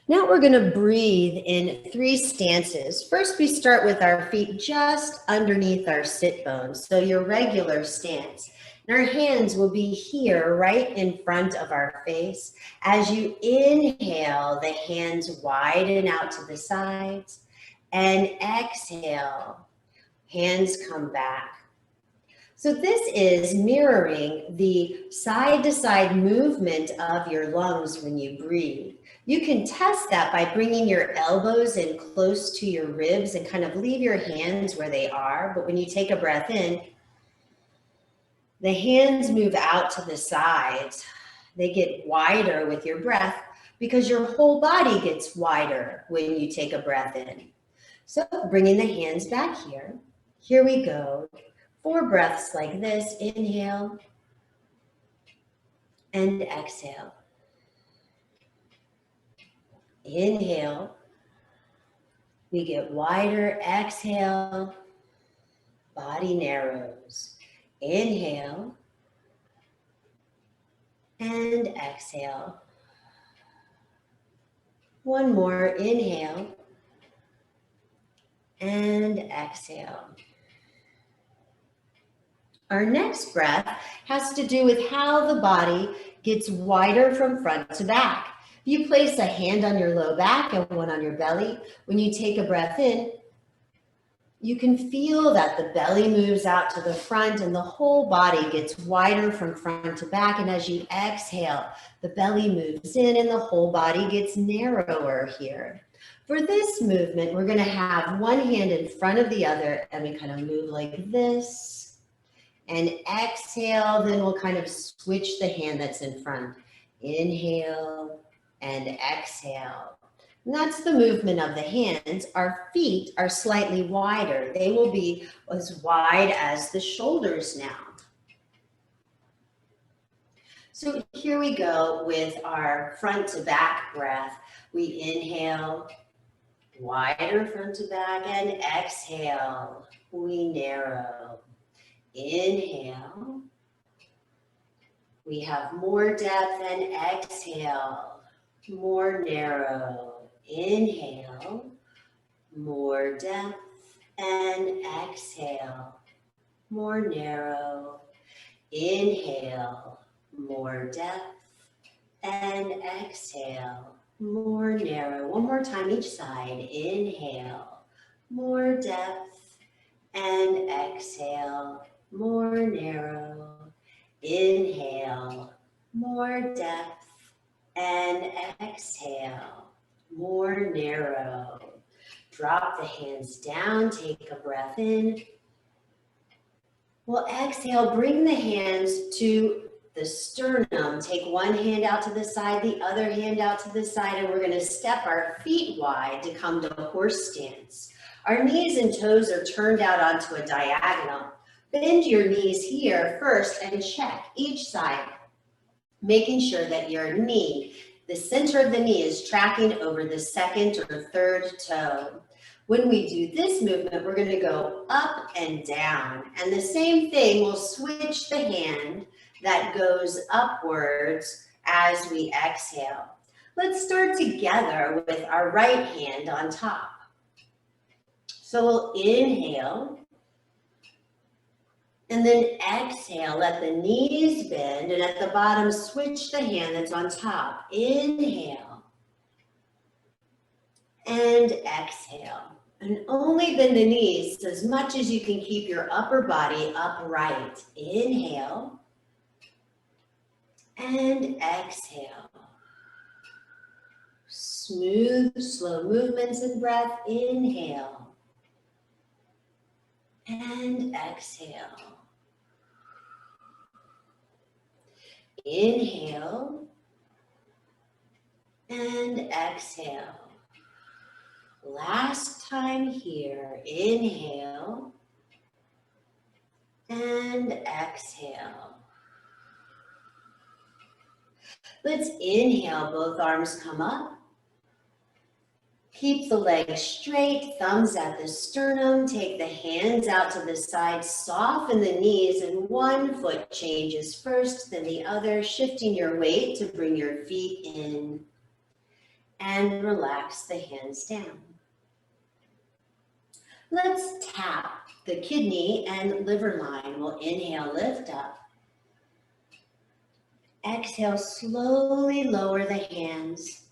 Now we're going to breathe in 3 stances. First, we start with our feet just underneath our sit bones, so your regular stance. And our hands will be here right in front of our face. As you inhale, the hands widen out to the sides, and exhale, hands come back. So this is mirroring the side-to-side movement of your lungs when you breathe. You can test that by bringing your elbows in close to your ribs and kind of leave your hands where they are. But when you take a breath in, the hands move out to the sides. They get wider with your breath because your whole body gets wider when you take a breath in. So bringing the hands back here. Here we go. 4 breaths like this. Inhale and exhale. Inhale. We get wider. Exhale. Body narrows. Inhale and exhale. One more. Inhale and exhale. Our next breath has to do with how the body gets wider from front to back. If you place a hand on your low back and one on your belly, when you take a breath in, you can feel that the belly moves out to the front and the whole body gets wider from front to back. And as you exhale, the belly moves in and the whole body gets narrower here. For this movement, we're going to have one hand in front of the other and we kind of move like this. And exhale, then we'll kind of switch the hand that's in front. Inhale and exhale. And that's the movement of the hands. Our feet are slightly wider. They will be as wide as the shoulders now. So here we go with our front to back breath. We inhale, wider front to back, and exhale, we narrow. Inhale, we have more depth, and exhale, more narrow. Inhale, more depth, and exhale, more narrow. Inhale, more depth, and exhale, more narrow. One more time each side. Inhale, more depth, and exhale, more narrow. Inhale, more depth, and exhale, more narrow. Drop the hands down, take a breath in. We'll exhale, bring the hands to the sternum. Take one hand out to the side, the other hand out to the side, and we're gonna step our feet wide to come to horse stance. Our knees and toes are turned out onto a diagonal. Bend your knees here first and check each side, making sure that your knee, the center of the knee, is tracking over the second or third toe. When we do this movement, we're going to go up and down. And the same thing, we'll switch the hand that goes upwards as we exhale. Let's start together with our right hand on top. So we'll inhale. And then exhale, let the knees bend, and at the bottom, switch the hand that's on top. Inhale and exhale. And only bend the knees as much as you can keep your upper body upright. Inhale and exhale. Smooth, slow movements and breath. Inhale and exhale. Inhale and exhale. Last time here. Inhale and exhale. Let's inhale, both arms come up. Keep the legs straight, thumbs at the sternum, take the hands out to the side, soften the knees, and one foot changes first, then the other, shifting your weight to bring your feet in, and relax the hands down. Let's tap the kidney and liver line. We'll inhale, lift up. Exhale, slowly lower the hands.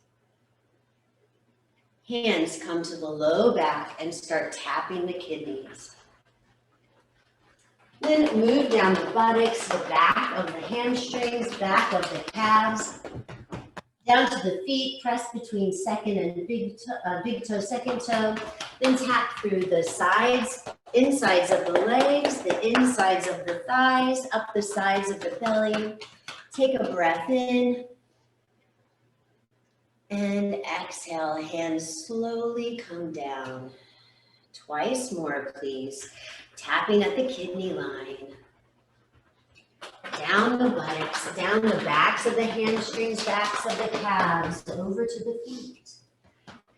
Hands come to the low back and start tapping the kidneys. Then move down the buttocks, the back of the hamstrings, back of the calves, down to the feet, press between second and big toe, second toe. Then tap through the sides, insides of the legs, the insides of the thighs, up the sides of the belly. Take a breath in. And exhale, hands slowly come down. Twice more, please. Tapping at the kidney line. Down the buttocks, down the backs of the hamstrings, backs of the calves, over to the feet.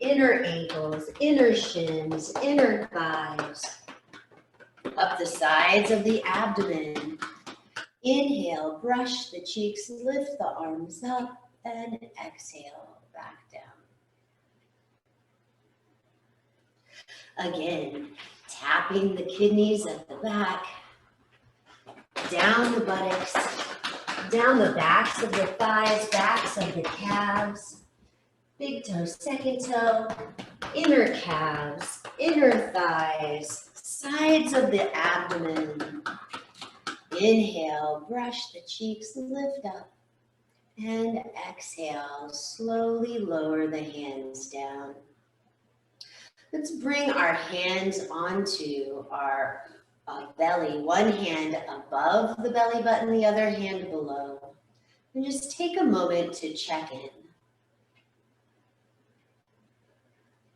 Inner ankles, inner shins, inner thighs. Up the sides of the abdomen. Inhale, brush the cheeks, lift the arms up, and exhale. Back down. Again, tapping the kidneys at the back, down the buttocks, down the backs of the thighs, backs of the calves, big toe, second toe, inner calves, inner thighs, sides of the abdomen. Inhale, brush the cheeks, lift up. And exhale, slowly lower the hands down. Let's bring our hands onto our belly, one hand above the belly button, the other hand below. And just take a moment to check in.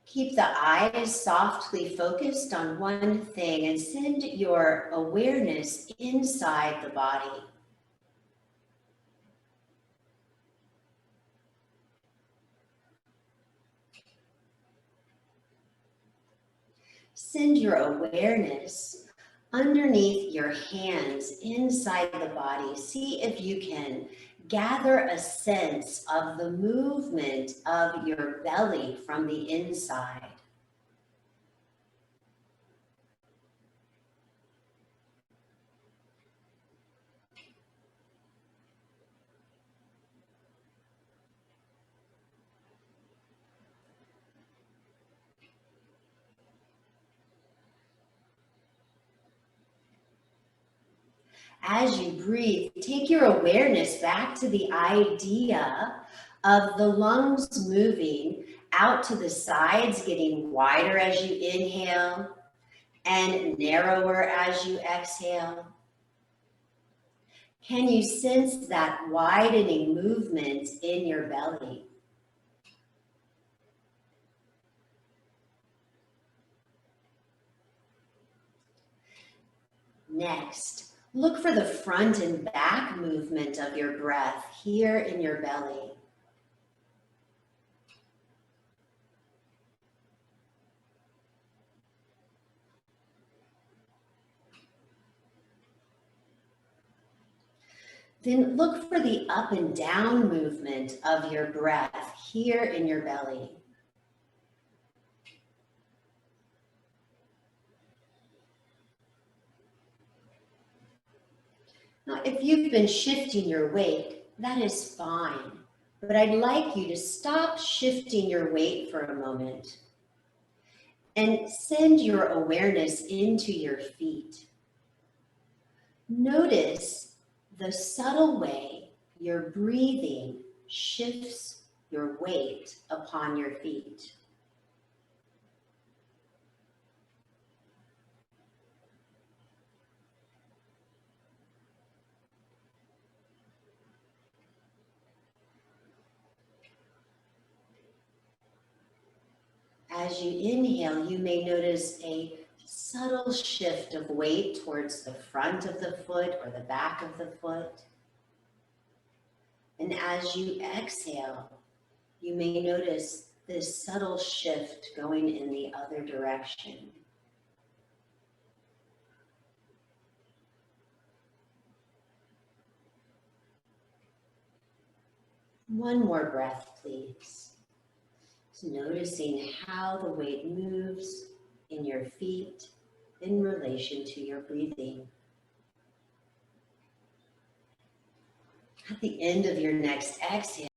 Keep the eyes softly focused on one thing and send your awareness inside the body. Send your awareness underneath your hands inside the body. See if you can gather a sense of the movement of your belly from the inside. As you breathe, take your awareness back to the idea of the lungs moving out to the sides, getting wider as you inhale and narrower as you exhale. Can you sense that widening movement in your belly? Next, look for the front and back movement of your breath here in your belly. Then look for the up and down movement of your breath here in your belly. Now, if you've been shifting your weight, that is fine, but I'd like you to stop shifting your weight for a moment and send your awareness into your feet. Notice the subtle way your breathing shifts your weight upon your feet. As you inhale, you may notice a subtle shift of weight towards the front of the foot or the back of the foot. And as you exhale, you may notice this subtle shift going in the other direction. One more breath, please. Just noticing how the weight moves in your feet in relation to your breathing. At the end of your next exhale,